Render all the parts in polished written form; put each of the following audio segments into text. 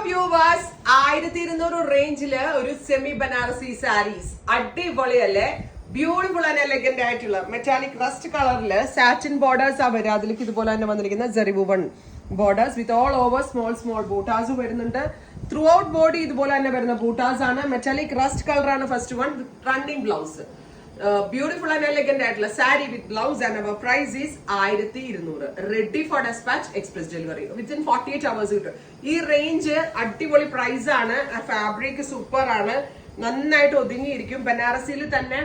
Viewers 1200 റേഞ്ചില് ഒരു semi Banarasi saris അടിപൊളിയല്ലേ. Beautiful and elegant ആയിട്ടുള്ള മെറ്റാലിക് റസ്റ്റ് കളറില് സാറ്റിൻ ബോർഡേഴ്സ് ആ വരിക. അതിലേക്ക് ഇതുപോലെ തന്നെ വന്നിരിക്കുന്ന ജെറിവുവൺ borders with all over small butas വരുന്നുണ്ട്. ത്രൂ ഔട്ട് ബോഡി ഇതുപോലെ തന്നെ വരുന്ന ബൂട്ടാസ് ആണ്. മെറ്റാലിക് റസ്റ്റ് കളറാണ് first one. Running blouse. Beautiful and elegant ആയിട്ടുള്ള sari with blouse and our price is 1200. Ready for dispatch, express delivery within 48 hours കിട്ടും. ഈ റേഞ്ച് അടിപൊളി പ്രൈസ് ആണ്. ഫാബ്രിക് സൂപ്പർ ആണ്, നന്നായിട്ട് ഒതുങ്ങിയിരിക്കും. ബനാറസിയിൽ തന്നെ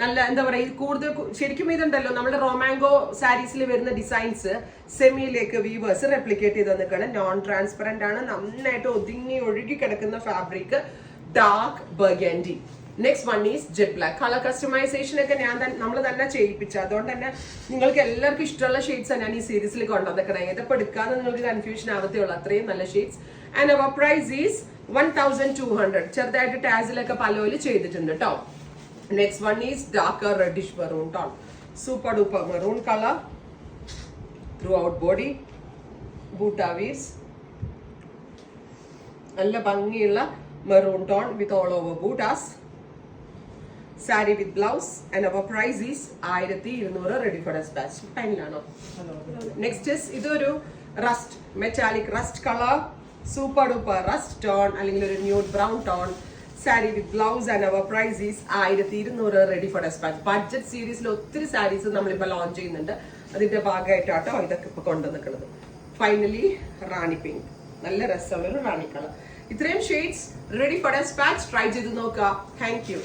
നല്ല എന്താ പറയുക, കൂടുതൽ ശരിക്കും ഇതുണ്ടല്ലോ നമ്മുടെ റൊമാങ്കോ സാരീസിൽ വരുന്ന ഡിസൈൻസ് സെമിയിലേക്ക് വീവേഴ്സ് റെപ്ലിക്കേറ്റ് ചെയ്ത് തന്നിക്കാണ്. നോൺ ട്രാൻസ്പെറന്റ് ആണ്, നന്നായിട്ട് ഒതുങ്ങി ഒഴുകി കിടക്കുന്ന fabric. Dark burgundy. Next one is jet black. Colour customization ഒക്കെ നമ്മൾ തന്നെ ചെയ്യിപ്പിച്ച, അതുകൊണ്ട് തന്നെ നിങ്ങൾക്ക് എല്ലാവർക്കും ഇഷ്ടമുള്ള ഷെയ്ഡ്സ് ഞാൻ ഈ സീരീസിൽ കൊണ്ടുവന്നിക്കണം. ഏതപ്പോൾ എടുക്കാന്ന് നിങ്ങൾക്ക് കൺഫ്യൂഷൻ ആവത്തേ ഉള്ളൂ, അത്രയും നല്ല shades. And our price is 1200. ചെറുതായിട്ട് ടാസിലൊക്കെ പലോല് ചെയ്തിട്ടുണ്ട് കേട്ടോ. Next one is darker reddish maroon tone. Super duper maroon colour. Throughout body buta weaves. നല്ല ഭംഗിയുള്ള maroon tone with all over butas. Sari with blouse and our price is 1200. Ready for dispatch. ടൈമിലാണോ? Next ഇതൊരു rust, metallic rust colour. Super duper rust tone അല്ലെങ്കിൽ ഒരു nude brown tone. Sari with blouse and our price is 1200. Ready for dispatch. Budget സീരീസിൽ ഒത്തിരി സാരീസ് നമ്മളിപ്പോൾ launch ചെയ്യുന്നുണ്ട്. അതിന്റെ ഭാഗമായിട്ടാട്ടോ ഇതൊക്കെ ഇപ്പൊ കൊണ്ടുവന്നിട്ടുള്ളത്. Finally rani pink. നല്ല രസമുള്ള ഒരു റാണി കളർ. ഇത്രയും shades ready for dispatch. Try ചെയ്ത് നോക്കുക. Thank U.